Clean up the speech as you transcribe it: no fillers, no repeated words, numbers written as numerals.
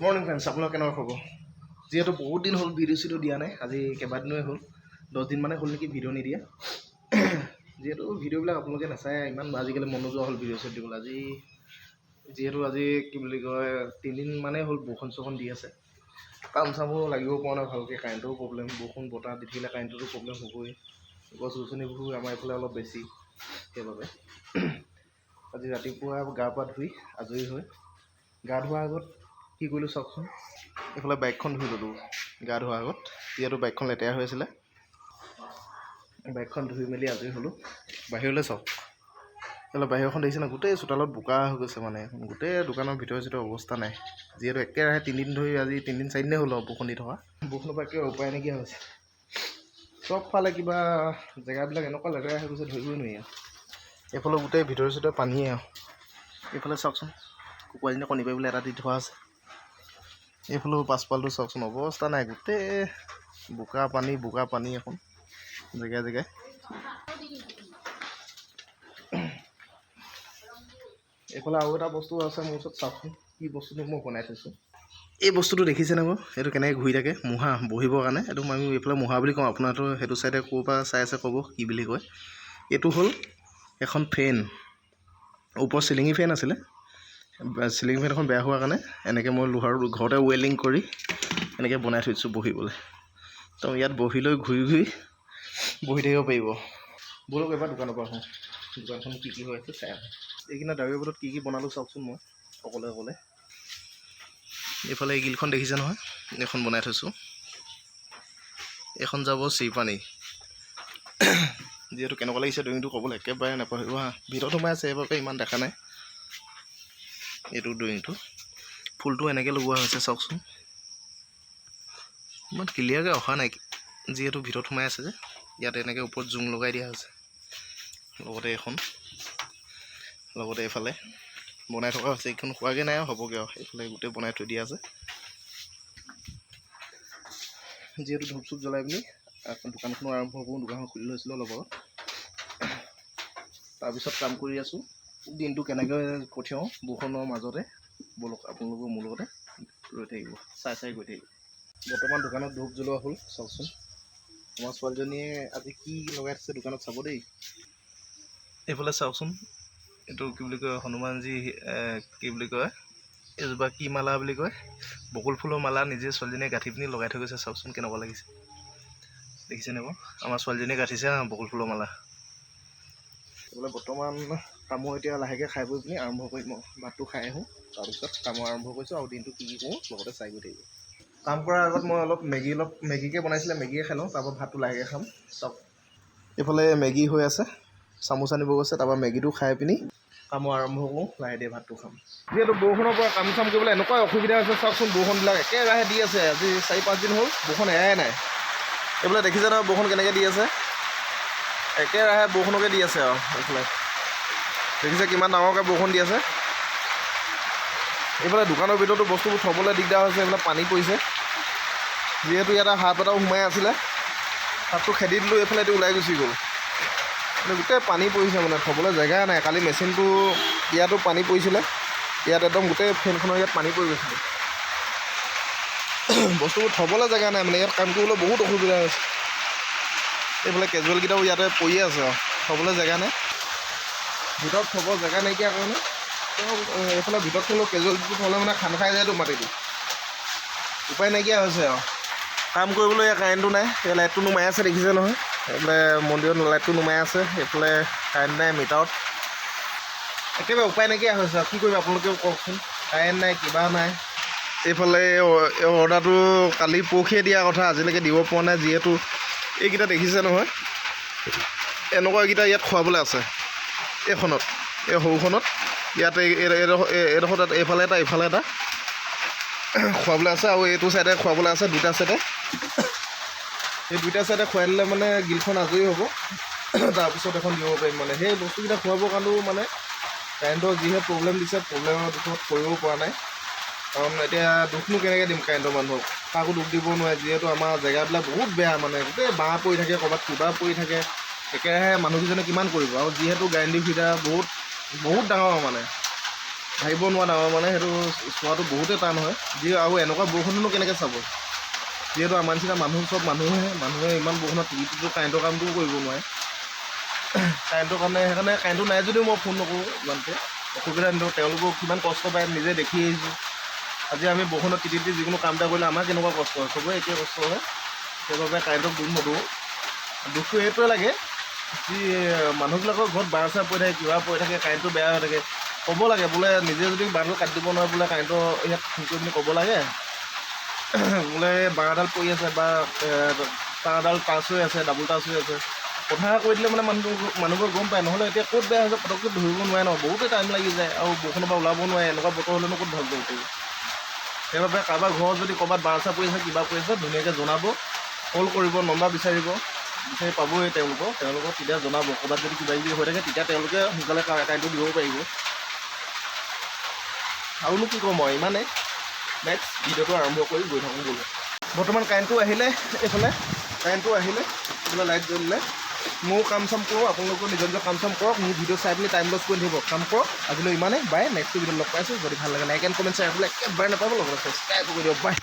Good morning friends, আপোনালোক কেনেকুৱা খবৰ? যিহেতু বহুত দিন হ'ল ভিডিঅ' চিডিঅ' দিয়া নাই, আজি কেইবাদিনেই হ'ল, 10 দিনমানে হ'ল নেকি ভিডিঅ' নিদিয়া। যিহেতু ভিডিঅ'বিলাক আপোনালোকে নাচায়, ইমান আজিকালি মন নোযোৱা হ'ল ভিডিঅ' চিডিঅ' দিবলৈ। আজি কি বুলি কয় 3 দিনমানেই হ'ল বৰষুণ চৰষুণ দি আছে, কাম চামো লাগিব পৰা নাই ভালকৈ, কাৰেণ্টৰো প্ৰব্লেম, বৰষুণ বতাহ দি থাকিলে কাৰেণ্টৰো প্ৰব্লেম হ'বই, গছ গছনিবোৰ আমাৰ এইফালে অলপ বেছি, সেইবাবে আজি ৰাতিপুৱা গা পা ধুই আজৰি হৈ গা ধোৱাৰ আগত কি কৰিলোঁ চাওকচোন। এইফালে বাইকখন ধুই ল'লোঁ গা ধোৱাৰ আগত, যিহেতু বাইকখন লেতেৰা হৈ আছিলে। বাইকখন ধুই মেলি আজৰি হ'লোঁ। বাহিৰলৈ চাওক, এইফালে বাহিৰখন দেখিছে না, গোটেই চোতালত বোকা হৈ গৈছে, মানে গোটেই দোকানৰ ভিতৰে অৱস্থা নাই। যিহেতু একেৰাহে 3 দিন ধৰি, আজি 3 দিন 4 দিনেই হ'ল আৰু বৰষুণ দি থকা, বৰষুণৰ পৰা একেবাৰে উপায় নাইকিয়া হৈছে। চবফালে কিবা জেগাবিলাক এনেকুৱা লেতেৰা হৈ গৈছে, ধৰিবই নোৱাৰি আৰু। এইফালে গোটেই ভিতৰে পানীয়ে আৰু। এইফালে চাওকচোন, কুকুৰাজনীয়ে কণী পাৰিবলৈ এটা দি থোৱা আছে। এইফালেও পাছফালটো চাওকচোন, অৱস্থা নাই, গোটেই বোকা পানী এখন জেগাই জেগাই। এইফালে আৰু এটা বস্তু আছে মোৰ ওচৰত, চাওকচোন কি বস্তুটো মই বনাই থৈছোঁ। এই বস্তুটো দেখিছেনে বাৰু? এইটো কেনেকৈ ঘূৰি থাকে, মুহা বহিবৰ কাৰণে। এইটো আমি এইফালে মুহা বুলি কওঁ, আপোনাৰতো সেইটো চাইডে ক'ৰ পৰা চাই আছে ক'ব কি বুলি কয়। এইটো হ'ল এখন ফেন, ওপৰত চিলিঙি ফেন আছিলে, চিলিং ফেন এখন বেয়া হোৱাৰ কাৰণে এনেকৈ মই লোহাৰ ঘৰতে ৱেল্ডিং কৰি এনেকৈ বনাই থৈছোঁ বহিবলৈ। তো ইয়াত বহি লৈ ঘূৰি বহি থাকিব পাৰিব। ব'লক এবাৰ দোকানৰ পৰা আহোঁ, দোকানখন কি হৈ আছে চাই আহোঁ। এইকিনা দাৱীৰ বটত কি বনালোঁ চাওকচোন, মই অকলে। এইফালে এই গিলখন দেখিছে নহয়, এইখন বনাই থৈছোঁ। এইখন যাব চিৰপানী। যিহেতু কেনেকুৱা লাগিছে ড্ৰয়িংটো ক'বলৈ একেবাৰে নাপাহৰিব হা। ভিতৰত সোমাই আছে এইবাবে ইমান দেখা নাই। এইটো ড্ৰয়িংটো ফুলটো এনেকৈ লগোৱা হৈছে চাওকচোন, ইমান ক্লিয়াৰকৈ অহা নাই, যিহেতু ভিতৰত সোমাই আছে যে। ইয়াত এনেকৈ ওপৰত জুং লগাই দিয়া হৈছে, লগতে এইফালে বনাই থকা হৈছে। এইখন হোৱাগৈ নাই আৰু, হ'বগৈ আৰু। এইফালে গোটেই বনাই থৈ দিয়া আছে। যিহেতু ধূপ চুপ জ্বলাই পিনি দোকানখনো আৰম্ভ কৰোঁ, দোকানখন খুলি লৈছিলোঁ অলপ আগত। তাৰপিছত কাম কৰি আছোঁ, দিনটো কেনেকৈ পঠিয়াওঁ বৰষুণৰ মাজতে। ব'লক আপোনালোকৰ মোৰ লগতে ৰৈ থাকিব, চাই গৈ থাকিব। বৰ্তমান দোকানত ধূপ জ্বলোৱা হ'ল, চাওকচোন। আমাৰ ছোৱালীজনীয়ে আজি কি লগাই থৈছে দোকানত চাব দেই। এইফালে চাওকচোন, এইটো কি বুলি কয়, হনুমানজী কি বুলি কয়, এইজোপা কি মালা বুলি কয়, বকুল ফুলৰ মালা নিজে ছোৱালীজনীয়ে গাঁঠি পিনি লগাই থৈ গৈছে। চাওকচোন কেনেকুৱা লাগিছে, দেখিছেনে বাৰু? আমাৰ ছোৱালীজনীয়ে গাঁঠিছে বকুল ফুলৰ মালা। বোলে বৰ্তমান কামৰ এতিয়া লাহেকৈ খাই বৈ পিনি আৰম্ভ কৰিম আৰু। ভাতটো খাই আহোঁ, তাৰপিছত কামৰ আৰম্ভ কৰিছোঁ, আৰু দিনটো কি কৰোঁ লগতে চাই গৈ থাকিব। কাম কৰাৰ আগত মই মেগীকে বনাইছিলে, মেগীয়ে খাই লওঁ, তাৰপৰা ভাতটো লাহেকৈ খাম। চাওক, এইফালে মেগী হৈ আছে, চামুচ আনিব গৈছে, তাৰপৰা মেগীটো খাই পিনি কামৰ আৰম্ভ কৰোঁ, লাহে ধীৰে ভাতটো খাম। যিহেতু বৰষুণৰ পৰা কাম চাম কৰিবলৈ এনেকুৱা অসুবিধা হৈছে, চাওকচোন বৰষুণবিলাক একেৰাহে দি আছে। আজি 4-5 দিন হ'ল বৰষুণ এৰাই নাই। এইফালে দেখিছে নহয় বৰষুণ কেনেকৈ দি আছে, একেৰাহে বৰষুণকে দি আছে আৰু। এইফালে দেখিছে কিমান ডাঙৰকৈ বৰষুণ দি আছে। এইফালে দোকানৰ ভিতৰতো বস্তুবোৰ থ'বলৈ দিগদাৰ হৈছে, এইফালে পানী পৰিছে। যিহেতু ইয়াতে সাপ এটাও সোমাই আছিলে, সাপটো খেদি দিলোঁ, এইফালে এইটো ওলাই গুচি গ'ল। গোটেই পানী পৰিছে, মানে থ'বলৈ জেগা নাই। কালি মেচিনটো ইয়াতো পানী পৰিছিলে, ইয়াত একদম গোটেই ফেনখনৰ ইয়াত পানী পৰি গৈছিলে। বস্তুবোৰ থ'বলৈ জেগা নাই, মানে ইয়াত কাম কৰিবলৈ বহুত অসুবিধা হৈছে। এইফালে কেজুৱেলকেইটাও ইয়াতে পৰিয়ে আছে আৰু, থ'বলৈ জেগা নাই। ভিতৰত থ'ব জেগা নাইকিয়া কাৰণে এইফালে ভিতৰত থ'লেও কেজুৱেলটো থ'লে মানে খান্দ খাই যায়তো মাটিটো, উপায় নাইকিয়া হৈছে আৰু। কাম কৰিবলৈ ইয়াত কাৰেণ্টটো নাই, এই লাইটটো নুমাই আছে দেখিছে নহয়, এইফালে মন্দিৰত লাইটটো নুমাই আছে, এইফালে কাৰেণ্ট নাই মিটাৰত। একেবাৰে উপায় নাইকিয়া হৈছে আৰু, কি কৰিম আপোনালোকেও কওকচোন। কাৰেণ্ট নাই, কিবা নাই। এইফালে অৰ্ডাৰটো কালি পৰহিয়ে দিয়া কথা, আজিলৈকে দিব পৰা নাই। যিহেতু এইকেইটা দেখিছে নহয়, এনেকুৱাকেইটা ইয়াত খুৱাবলৈ আছে। এইখনত, এই সৰুখনত ইয়াতে এইডোখৰত এইফালে এটা ইফালে এটা খুৱাবলৈ আছে, আৰু এইটো চাইডে খুৱাবলৈ আছে, দুটা চাইডে। এই দুইটা চাইডে খুৱাই দিলে মানে গিলখন আজৰি হ'ব, তাৰপিছত এখন দিব পাৰিম। মানে সেই বস্তুকেইটা খুৱাবৰ কাৰণেও মানে কাৰেণ্টৰ যিহে প্ৰব্লেম দিছে, প্ৰব্লেমৰ দুখত কৰিব পৰা নাই। কাৰণ এতিয়া দুখনো কেনেকৈ দিম কাৰেণ্টৰ মানুহক, কাকো দুখ দিব নোৱাৰে। যিহেতু আমাৰ জেগাবিলাক বহুত বেয়া, মানে গোটেই বাঁহ পৰি থাকে, ক'ৰবাত কিবা পৰি থাকে, একেৰাহে মানুহকেইজনে কিমান কৰিব। আৰু যিহেতু গাৰেণ্টি ফিটাৰ বহুত ডাঙৰ, মানে ভাবিব নোৱাৰা মানে সেইটো চোৱাটো বহুতেই টান হয় আৰু এনেকুৱা বৰষুণনো কেনেকৈ চাব যিহেতু আমাৰ নিচিনা চব মানুহে ইমান বৰষুণত টিভিটো কাৰেণ্টৰ কামটোও কৰিব নোৱাৰে কাৰেণ্টৰ কাৰণে সেইকাৰণে কাৰেণ্টটো নাই যদিও মই ফোন নকৰোঁ ইমানকৈ অসুবিধা নিদিওঁ তেওঁলোকক কিমান কষ্ট পায় নিজে দেখি আহিছোঁ আজি আমি বৰষুণত তিতি যিকোনো কাম এটা কৰিলে আমাৰ কেনেকুৱা কষ্ট হয় চবৰে একেই কষ্ট হয় সেইবাবে কাৰেণ্টক দুখ নদিওঁ দুখটো এইটোৱে লাগে যি মানুহবিলাকৰ ঘৰত বাৰ চাৰ পৰি থাকে কিবা পৰি থাকে কাৰেণ্টটো বেয়া হৈ থাকে ক'ব লাগে বোলে নিজে যদি বাৰটো কাটি দিব নোৱাৰে বোলে কাৰেণ্টৰ ইয়াত ফোন কৰি পিনি ক'ব লাগে বোলে বাৰডাল পৰি আছে বা তাঁৰডাল টাচ হৈ আছে ডাবুল টাচ হৈ আছে কথা কৈ দিলে মানে মানুহবোৰ গম পায় নহ'লে এতিয়া ক'ত বেয়া হৈছে পটককৈ ধৰিব নোৱাৰে ন বহুতেই টাইম লাগি যায় আৰু বৰষুণৰ পৰা ওলাব নোৱাৰে এনেকুৱা বতৰ হ'লেনো ক'ত ভাল কৰিব পাৰিব সেইবাবে কাৰোবাৰ ঘৰত যদি ক'ৰবাত বাৰ চাৰ পৰি আছে কিবা পৰি আছে ধুনীয়াকৈ জনাব কল কৰিব নম্বৰ বিচাৰি পাবই তেওঁলোকক তেতিয়া জনাব ক'ৰবাত যদি কিবা কিবি হৈ থাকে তেতিয়া তেওঁলোকে সোনকালে কাৰেণ্টটো দিব পাৰিব আৰুনো কি ক'ম মই ইমানেই নেক্সট ভিডিঅ'টো আৰম্ভ কৰি গৈ থাকোঁ বোলো বৰ্তমান কাৰেণ্টটো আহিলে এইফালে বোলে লাইট জ্বলিলে ময়ো কাম চাম কৰোঁ আপোনালোকেও নিজৰ কাম চাম কৰক মোৰ ভিডিঅ' চাই পিনি টাইম লছ কৰি থাকিব কাম কৰক আজিলৈ ইমানেই বাই নেক্সট ভিডিঅ'ত লগ পাইছোঁ যদি ভাল লাগে লাইক এণ্ড কমেণ্ট শ্বেয়াৰ বোলে একেবাৰে নাপাব লগতে ছাবস্ক্ৰাইব কৰি দিয়ক বাই